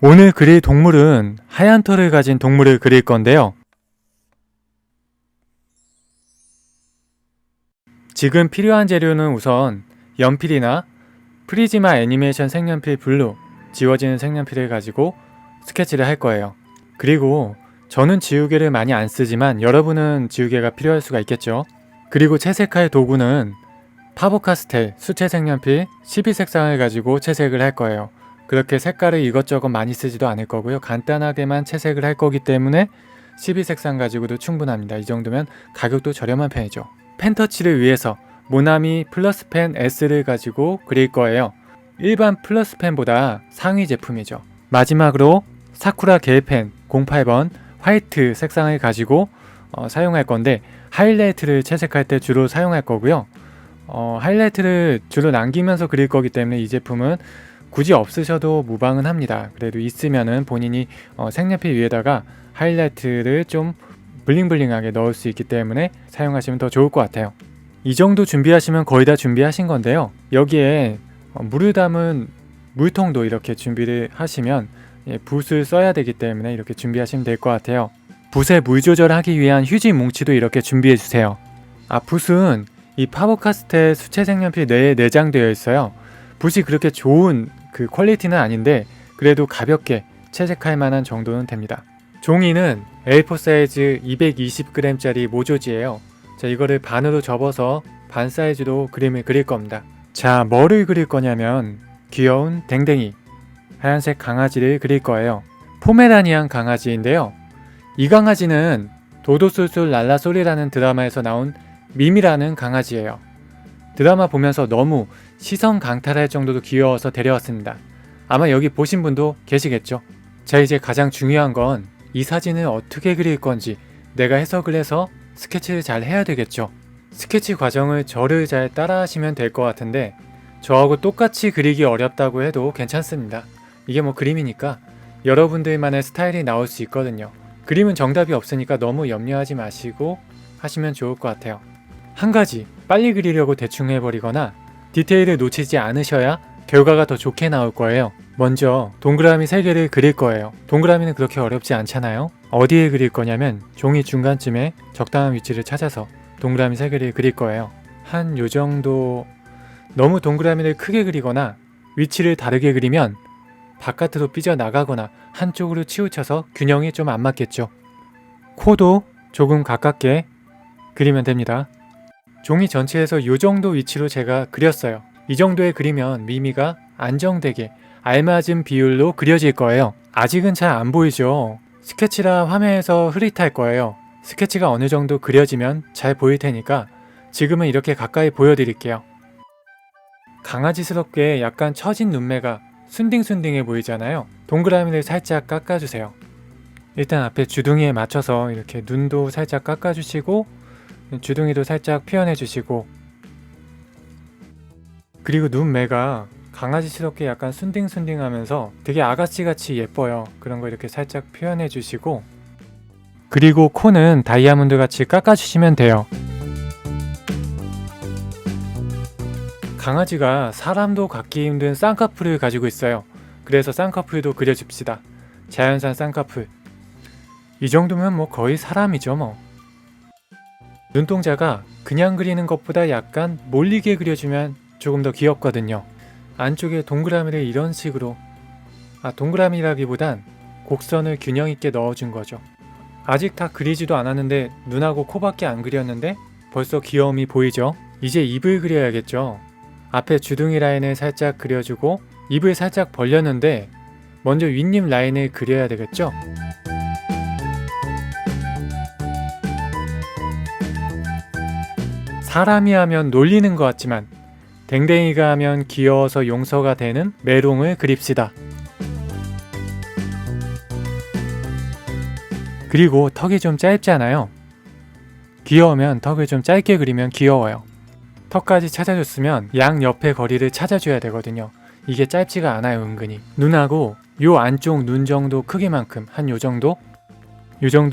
오늘 그릴 동물은 하얀 털을 가진 동물을 그릴 건데요. 지금 필요한 재료는 우선 연필이나 프리즈마 애니메이션 색연필 블루, 지워지는 색연필을 가지고 스케치를 할 거예요. 그리고 저는 지우개를 많이 안 쓰지만 여러분은 지우개가 필요할 수가 있겠죠. 그리고 채색할 도구는 파보카스텔, 수채 색연필 12색상을 가지고 채색을 할 거예요. 그렇게 색깔을 이것저것 많이 쓰지도 않을 거고요. 간단하게만 채색을 할 거기 때문에 12색상 가지고도 충분합니다. 이 정도면 가격도 저렴한 편이죠. 펜터치를 위해서 모나미 플러스펜 S를 가지고 그릴 거예요. 일반 플러스펜보다 상위 제품이죠. 마지막으로 사쿠라 겔펜 08번 화이트 색상을 가지고 사용할 건데 하이라이트를 채색할 때 주로 사용할 거고요. 하이라이트를 주로 남기면서 그릴 거기 때문에 이 제품은 굳이 없으셔도 무방은 합니다. 그래도 있으면은 본인이 색연필 위에다가 하이라이트를 좀 블링블링하게 넣을 수 있기 때문에 사용하시면 더 좋을 것 같아요. 이 정도 준비하시면 거의 다 준비하신 건데요. 여기에 물을 담은 물통도 이렇게 준비를 하시면 붓을 써야 되기 때문에 이렇게 준비하시면 될 것 같아요. 붓에 물 조절하기 위한 휴지 뭉치도 이렇게 준비해 주세요. 붓은 이 파보카스텔 수채 색연필 내에 내장되어 있어요. 붓이 그렇게 좋은 그 퀄리티는 아닌데 그래도 가볍게 채색할 만한 정도는 됩니다. 종이는 A4 사이즈 220g짜리 모조지예요. 자, 이거를 반으로 접어서 반 사이즈로 그림을 그릴 겁니다. 자, 뭐를 그릴 거냐면 귀여운 댕댕이 하얀색 강아지를 그릴 거예요. 포메라니안 강아지인데요. 이 강아지는 도도술술 랄라소리라는 드라마에서 나온 미미라는 강아지예요. 드라마 보면서 너무 시선 강탈할 정도로 귀여워서 데려왔습니다. 아마 여기 보신 분도 계시겠죠? 자, 이제 가장 중요한 건 이 사진을 어떻게 그릴 건지 내가 해석을 해서 스케치를 잘 해야 되겠죠. 스케치 과정을 저를 잘 따라 하시면 될 것 같은데 저하고 똑같이 그리기 어렵다고 해도 괜찮습니다. 이게 뭐 그림이니까 여러분들만의 스타일이 나올 수 있거든요. 그림은 정답이 없으니까 너무 염려하지 마시고 하시면 좋을 것 같아요. 한 가지 빨리 그리려고 대충 해버리거나 디테일을 놓치지 않으셔야 결과가 더 좋게 나올 거예요. 먼저 동그라미 3개를 그릴 거예요. 동그라미는 그렇게 어렵지 않잖아요. 어디에 그릴 거냐면 종이 중간쯤에 적당한 위치를 찾아서 동그라미 3개를 그릴 거예요. 한 요정도. 너무 동그라미를 크게 그리거나 위치를 다르게 그리면 바깥으로 삐져나가거나 한쪽으로 치우쳐서 균형이 좀 안 맞겠죠. 코도 조금 가깝게 그리면 됩니다. 종이 전체에서 이 정도 위치로 제가 그렸어요. 이 정도에 그리면 미미가 안정되게 알맞은 비율로 그려질 거예요. 아직은 잘 안 보이죠? 스케치라 화면에서 흐릿할 거예요. 스케치가 어느 정도 그려지면 잘 보일 테니까 지금은 이렇게 가까이 보여드릴게요. 강아지스럽게 약간 처진 눈매가 순딩순딩해 보이잖아요. 동그라미를 살짝 깎아주세요. 일단 앞에 주둥이에 맞춰서 이렇게 눈도 살짝 깎아주시고 주둥이도 살짝 표현해주시고, 그리고 눈매가 강아지스럽게 약간 순딩순딩하면서 되게 아가씨같이 예뻐요. 그런 거 이렇게 살짝 표현해주시고, 그리고 코는 다이아몬드같이 깎아주시면 돼요. 강아지가 사람도 갖기 힘든 쌍꺼풀을 가지고 있어요. 그래서 쌍꺼풀도 그려줍시다. 자연산 쌍꺼풀. 이 정도면 뭐 거의 사람이죠 뭐. 눈동자가 그냥 그리는 것보다 약간 몰리게 그려주면 조금 더 귀엽거든요. 안쪽에 동그라미를 이런 식으로, 동그라미라기보단 곡선을 균형 있게 넣어준 거죠. 아직 다 그리지도 않았는데 눈하고 코밖에 안 그렸는데 벌써 귀여움이 보이죠? 이제 입을 그려야겠죠. 앞에 주둥이 라인을 살짝 그려주고 입을 살짝 벌렸는데 먼저 윗입 라인을 그려야 되겠죠? 사람이 하면 놀리는 것 같지만 댕댕이가 하면 귀여워서 용서가 되는 메롱을 그립시다. 그리고 턱이 좀 짧잖아요. 귀여우면 턱을 좀 짧게 그리면 귀여워요. 턱까지 찾아줬으면 양 옆의 거리를 찾아줘야 되거든요. 이게 짧지가 않아요, 은근히. 눈하고 요 안쪽 눈 정도 크기만큼, 한 요 정도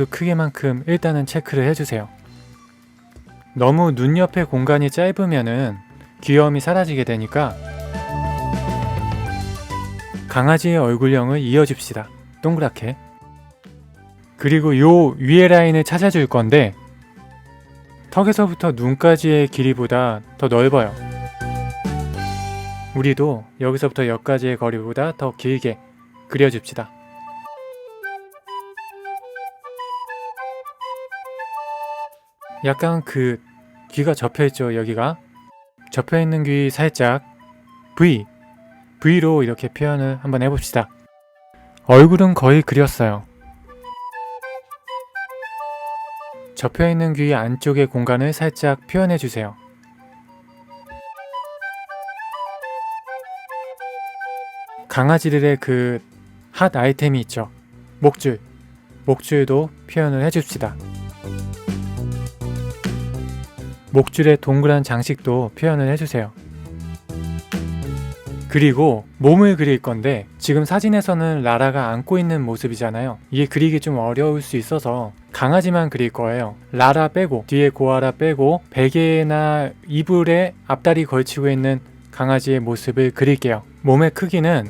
크기만큼 일단은 체크를 해주세요. 너무 눈 옆의 공간이 짧으면은 귀여움이 사라지게 되니까 강아지의 얼굴형을 이어줍시다. 동그랗게. 그리고 요 위에 라인을 찾아줄 건데 턱에서부터 눈까지의 길이보다 더 넓어요. 우리도 여기서부터 여기까지의 거리보다 더 길게 그려줍시다. 약간 그 귀가 접혀있죠. 여기가 접혀있는 귀 살짝 V로 이렇게 표현을 한번 해봅시다. 얼굴은 거의 그렸어요. 접혀있는 귀 안쪽의 공간을 살짝 표현해주세요. 강아지들의 그 핫 아이템이 있죠. 목줄도 표현을 해줍시다. 목줄의 동그란 장식도 표현을 해주세요. 그리고 몸을 그릴 건데 지금 사진에서는 라라가 안고 있는 모습이잖아요. 이게 그리기 좀 어려울 수 있어서 강아지만 그릴 거예요. 라라 빼고 뒤에 고아라 빼고 베개나 이불에 앞다리 걸치고 있는 강아지의 모습을 그릴게요. 몸의 크기는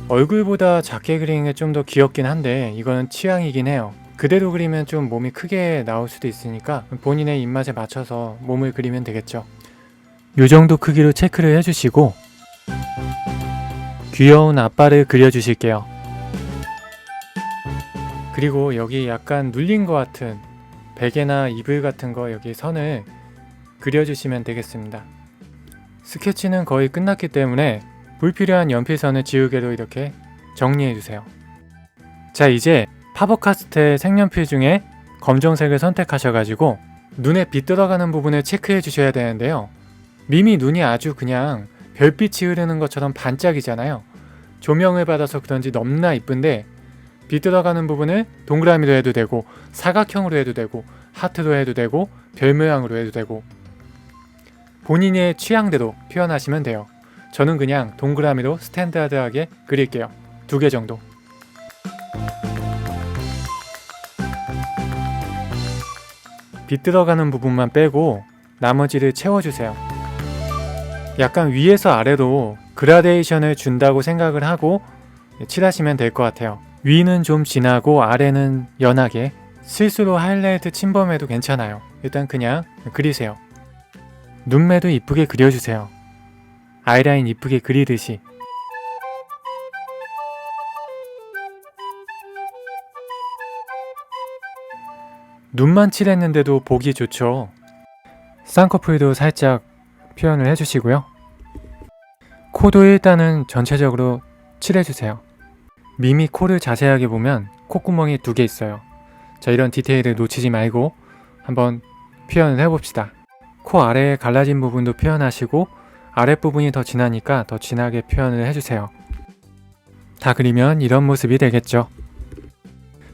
얼굴보다 작게 그리는 게 좀 더 귀엽긴 한데 이거는 취향이긴 해요. 그대로 그리면 좀 몸이 크게 나올 수도 있으니까 본인의 입맛에 맞춰서 몸을 그리면 되겠죠. 요 정도 크기로 체크를 해주시고 귀여운 앞발을 그려주실게요. 그리고 여기 약간 눌린 것 같은 베개나 이불 같은 거 여기 선을 그려주시면 되겠습니다. 스케치는 거의 끝났기 때문에 불필요한 연필선을 지우개로 이렇게 정리해주세요. 자, 이제 파버카스텔 색연필 중에 검정색을 선택하셔가지고 눈에 빛 들어가는 부분을 체크해 주셔야 되는데요. 미미 눈이 아주 그냥 별빛이 흐르는 것처럼 반짝이잖아요. 조명을 받아서 그런지 너무나 이쁜데 빛 들어가는 부분을 동그라미로 해도 되고 사각형으로 해도 되고 하트로 해도 되고 별 모양으로 해도 되고 본인의 취향대로 표현하시면 돼요. 저는 그냥 동그라미로 스탠다드하게 그릴게요. 2개 정도. 빛 들어가는 부분만 빼고 나머지를 채워주세요. 약간 위에서 아래로 그라데이션을 준다고 생각을 하고 칠하시면 될 것 같아요. 위는 좀 진하고 아래는 연하게 실수로 하이라이트 침범해도 괜찮아요. 일단 그냥 그리세요. 눈매도 이쁘게 그려주세요. 아이라인 이쁘게 그리듯이. 눈만 칠했는데도 보기 좋죠. 쌍꺼풀도 살짝 표현을 해주시고요. 코도 일단은 전체적으로 칠해주세요. 미미 코를 자세하게 보면 콧구멍이 2개 있어요. 자, 이런 디테일을 놓치지 말고 한번 표현을 해봅시다. 코 아래에 갈라진 부분도 표현하시고 아랫부분이 더 진하니까 더 진하게 표현을 해주세요. 다 그리면 이런 모습이 되겠죠.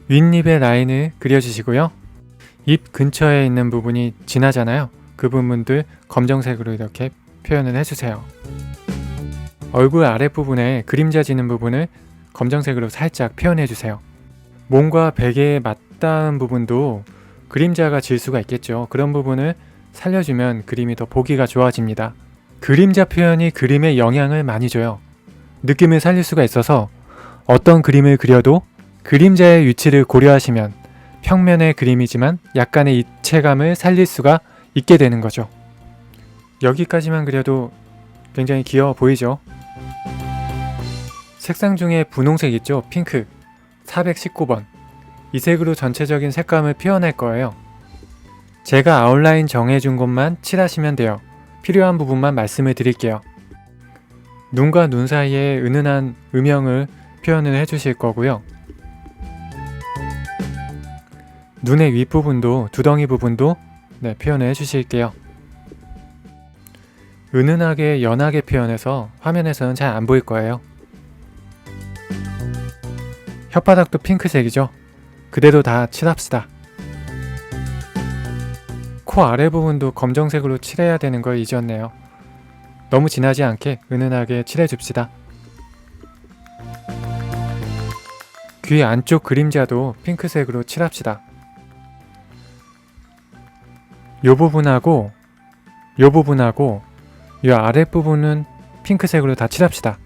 윗입의 라인을 그려주시고요. 입 근처에 있는 부분이 진하잖아요. 그 부분들 검정색으로 이렇게 표현을 해주세요. 얼굴 아랫부분에 그림자 지는 부분을 검정색으로 살짝 표현해주세요. 몸과 베개에 맞닿은 부분도 그림자가 질 수가 있겠죠. 그런 부분을 살려주면 그림이 더 보기가 좋아집니다. 그림자 표현이 그림에 영향을 많이 줘요. 느낌을 살릴 수가 있어서 어떤 그림을 그려도 그림자의 위치를 고려하시면 평면의 그림이지만 약간의 입체감을 살릴 수가 있게 되는 거죠. 여기까지만 그려도 굉장히 귀여워 보이죠? 색상 중에 분홍색 있죠? 핑크 419번. 이 색으로 전체적인 색감을 표현할 거예요. 제가 아웃라인 정해준 곳만 칠하시면 돼요. 필요한 부분만 말씀을 드릴게요. 눈과 눈 사이에 은은한 음영을 표현을 해주실 거고요. 눈의 윗부분도 두덩이 부분도 표현을 해주실게요. 은은하게 연하게 표현해서 화면에서는 잘 안 보일 거예요. 혓바닥도 핑크색이죠? 그대로 다 칠합시다. 코 아래 부분도 검정색으로 칠해야 되는 걸 잊었네요. 너무 진하지 않게 은은하게 칠해줍시다. 귀 안쪽 그림자도 핑크색으로 칠합시다. 요 부분하고 요 아랫부분은 핑크색으로 다 칠합시다.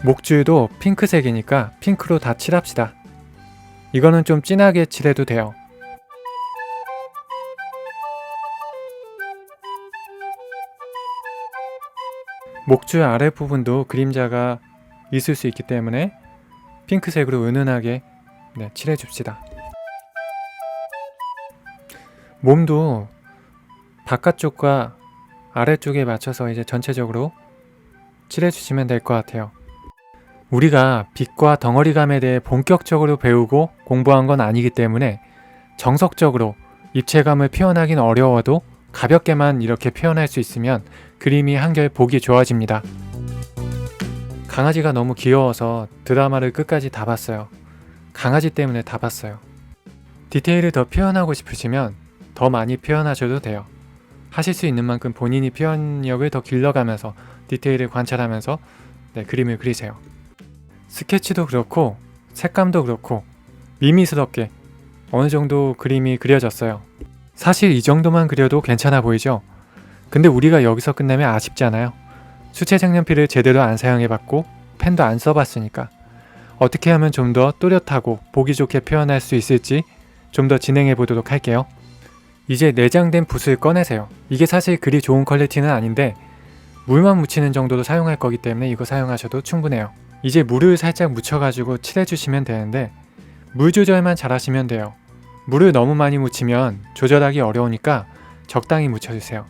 목줄도 핑크색이니까 핑크로 다 칠합시다. 이거는 좀 진하게 칠해도 돼요. 목줄 아랫부분도 그림자가 있을 수 있기 때문에 핑크색으로 은은하게 칠해줍시다. 몸도 바깥쪽과 아래쪽에 맞춰서 이제 전체적으로 칠해주시면 될 것 같아요. 우리가 빛과 덩어리감에 대해 본격적으로 배우고 공부한 건 아니기 때문에 정석적으로 입체감을 표현하긴 어려워도 가볍게만 이렇게 표현할 수 있으면 그림이 한결 보기 좋아집니다. 강아지가 너무 귀여워서 드라마를 끝까지 다 봤어요. 강아지 때문에 다 봤어요. 디테일을 더 표현하고 싶으시면 더 많이 표현하셔도 돼요. 하실 수 있는 만큼 본인이 표현력을 더 길러가면서 디테일을 관찰하면서 그림을 그리세요. 스케치도 그렇고 색감도 그렇고 미미스럽게 어느 정도 그림이 그려졌어요. 사실 이 정도만 그려도 괜찮아 보이죠? 근데 우리가 여기서 끝내면 아쉽잖아요. 수채 색연필을 제대로 안 사용해봤고 펜도 안 써봤으니까 어떻게 하면 좀 더 또렷하고 보기 좋게 표현할 수 있을지 좀 더 진행해 보도록 할게요. 이제 내장된 붓을 꺼내세요. 이게 사실 그리 좋은 퀄리티는 아닌데 물만 묻히는 정도로 사용할 거기 때문에 이거 사용하셔도 충분해요. 이제 물을 살짝 묻혀가지고 칠해주시면 되는데 물 조절만 잘 하시면 돼요. 물을 너무 많이 묻히면 조절하기 어려우니까 적당히 묻혀주세요.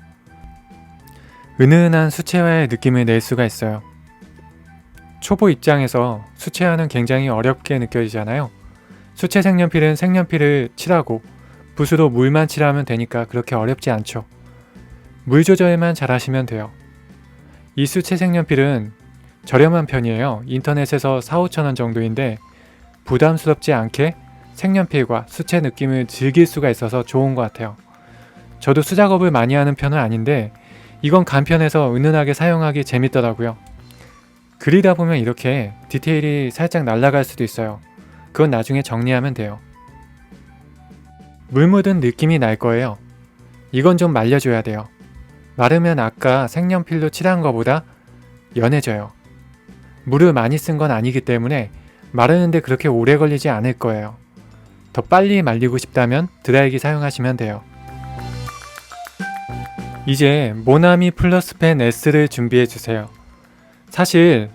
은은한 수채화의 느낌을 낼 수가 있어요. 초보 입장에서 수채화는 굉장히 어렵게 느껴지잖아요. 수채 색연필은 색연필을 칠하고 붓으로 물만 칠하면 되니까 그렇게 어렵지 않죠. 물 조절만 잘 하시면 돼요. 이 수채 색연필은 저렴한 편이에요. 인터넷에서 4,~5,000원 정도인데 부담스럽지 않게 색연필과 수채 느낌을 즐길 수가 있어서 좋은 것 같아요. 저도 수작업을 많이 하는 편은 아닌데 이건 간편해서 은은하게 사용하기 재밌더라고요. 그리다 보면 이렇게 디테일이 살짝 날아갈 수도 있어요. 그건 나중에 정리하면 돼요. 물 묻은 느낌이 날 거예요. 이건 좀 말려줘야 돼요. 마르면 아까 색연필로 칠한 것보다 연해져요. 물을 많이 쓴 건 아니기 때문에 마르는데 그렇게 오래 걸리지 않을 거예요. 더 빨리 말리고 싶다면 드라이기 사용하시면 돼요. 이제 모나미 플러스 펜 S를 준비해 주세요. 사실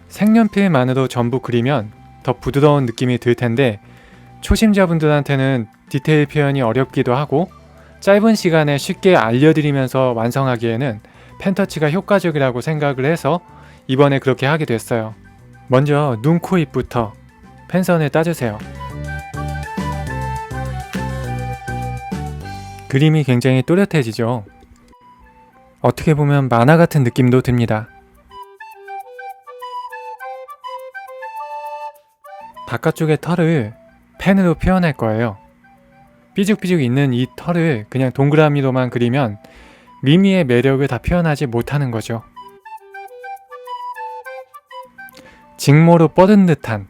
색연필만으로 전부 그리면 더 부드러운 느낌이 들 텐데 초심자분들한테는 디테일 표현이 어렵기도 하고 짧은 시간에 쉽게 알려드리면서 완성하기에는 펜터치가 효과적이라고 생각을 해서 이번에 그렇게 하게 됐어요. 먼저 눈, 코, 입부터 펜선을 따주세요. 그림이 굉장히 또렷해지죠. 어떻게 보면 만화 같은 느낌도 듭니다. 바깥쪽의 털을 펜으로 표현할 거예요. 삐죽삐죽 있는 이 털을 그냥 동그라미로만 그리면 미미의 매력을 다 표현하지 못하는 거죠. 직모로 뻗은 듯한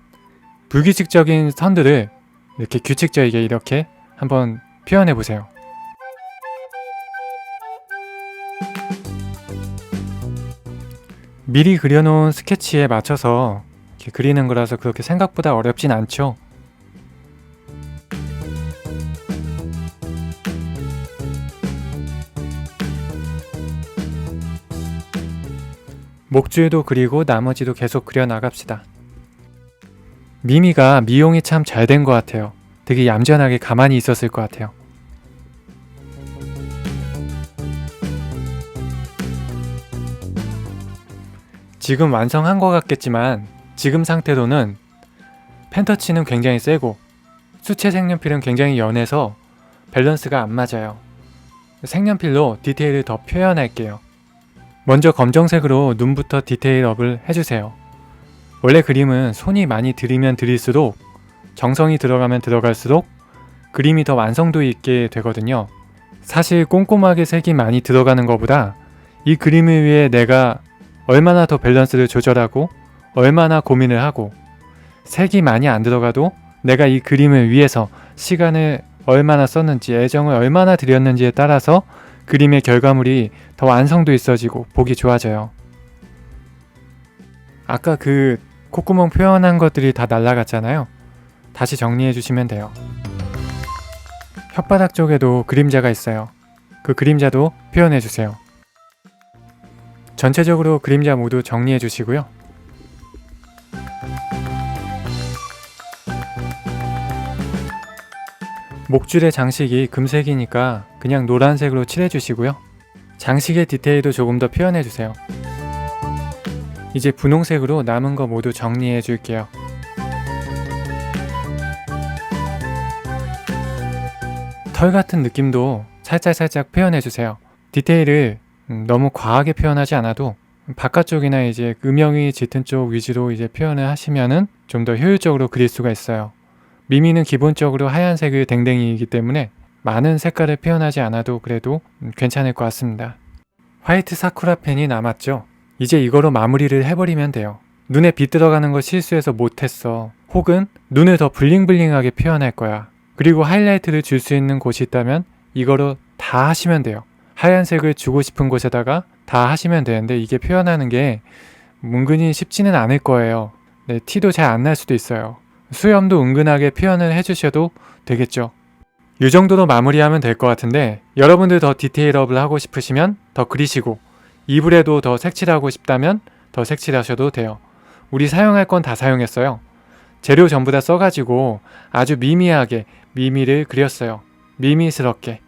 불규칙적인 선들을 이렇게 규칙적이게 이렇게 한번 표현해 보세요. 미리 그려놓은 스케치에 맞춰서 이렇게 그리는 거라서 그렇게 생각보다 어렵진 않죠. 목줄도 그리고 나머지도 계속 그려 나갑시다. 미미가 미용이 참 잘 된 것 같아요. 되게 얌전하게 가만히 있었을 것 같아요. 지금 완성한 것 같겠지만 지금 상태로는 펜터치는 굉장히 세고 수채 색연필은 굉장히 연해서 밸런스가 안 맞아요. 색연필로 디테일을 더 표현할게요. 먼저 검정색으로 눈부터 디테일업을 해주세요. 원래 그림은 손이 많이 들이면 들일수록 정성이 들어가면 들어갈수록 그림이 더 완성도 있게 되거든요. 사실 꼼꼼하게 색이 많이 들어가는 것보다 이 그림을 위해 내가 얼마나 더 밸런스를 조절하고 얼마나 고민을 하고 색이 많이 안 들어가도 내가 이 그림을 위해서 시간을 얼마나 썼는지 애정을 얼마나 들였는지에 따라서 그림의 결과물이 더 완성도 있어지고 보기 좋아져요. 아까 그 콧구멍 표현한 것들이 다 날라갔잖아요. 다시 정리해 주시면 돼요. 혓바닥 쪽에도 그림자가 있어요. 그 그림자도 표현해 주세요. 전체적으로 그림자 모두 정리해 주시고요. 목줄의 장식이 금색이니까 그냥 노란색으로 칠해 주시고요. 장식의 디테일도 조금 더 표현해 주세요. 이제 분홍색으로 남은 거 모두 정리해 줄게요. 털 같은 느낌도 살짝 표현해 주세요. 디테일을 너무 과하게 표현하지 않아도 바깥쪽이나 이제 음영이 짙은 쪽 위주로 이제 표현을 하시면은 좀 더 효율적으로 그릴 수가 있어요. 미미는 기본적으로 하얀색의 댕댕이이기 때문에 많은 색깔을 표현하지 않아도 그래도 괜찮을 것 같습니다. 화이트 사쿠라 펜이 남았죠? 이제 이거로 마무리를 해버리면 돼요. 눈에 빛 들어가는 거 실수해서 못했어. 혹은 눈을 더 블링블링하게 표현할 거야. 그리고 하이라이트를 줄 수 있는 곳이 있다면 이거로 다 하시면 돼요. 하얀색을 주고 싶은 곳에다가 다 하시면 되는데 이게 표현하는 게 은근히 쉽지는 않을 거예요. 네, 티도 잘 안 날 수도 있어요. 수염도 은근하게 표현을 해주셔도 되겠죠. 이 정도로 마무리하면 될 것 같은데 여러분들 더 디테일업을 하고 싶으시면 더 그리시고 이불에도 더 색칠하고 싶다면 더 색칠하셔도 돼요. 우리 사용할 건 다 사용했어요. 재료 전부 다 써가지고 아주 미미하게 미미를 그렸어요. 미미스럽게.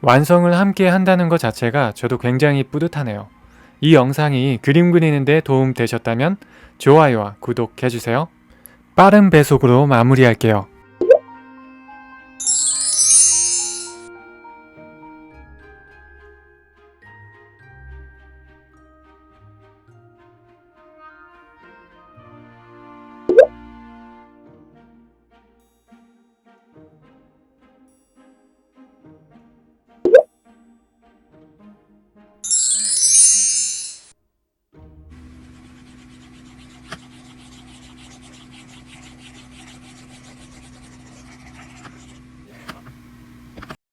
완성을 함께 한다는 것 자체가 저도 굉장히 뿌듯하네요. 이 영상이 그림 그리는데 도움 되셨다면 좋아요와 구독 해주세요. 빠른 배속으로 마무리할게요.